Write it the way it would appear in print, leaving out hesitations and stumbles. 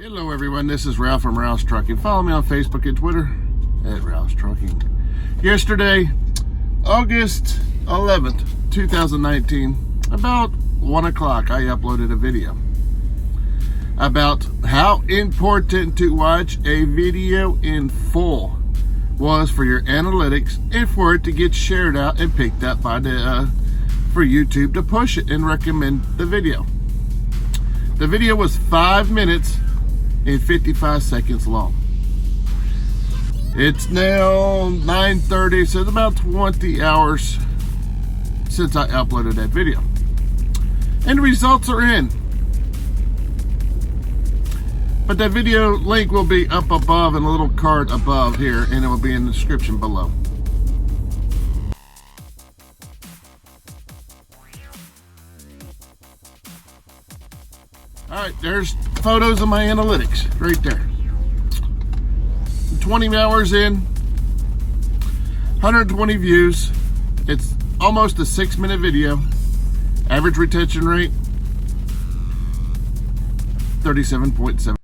Hello everyone, this is Ralph from Ralph's Trucking. Follow me on Facebook and Twitter at Ralph's Trucking. Yesterday, August 11th, 2019, about 1 o'clock, I uploaded a video about how important to watch a video in full was for your analytics and for it to get shared out and picked up by for YouTube to push it and recommend the video. The video was 5 minutes and 55 seconds long. It's now 9:30, so it's about 20 hours since I uploaded that video. And the results are in. But that video link will be up above in a little card above here, and it will be in the description below. Alright, there's photos of my analytics right there. 20 hours in, 120 views. It's almost a 6-minute video. Average retention rate, 37.7.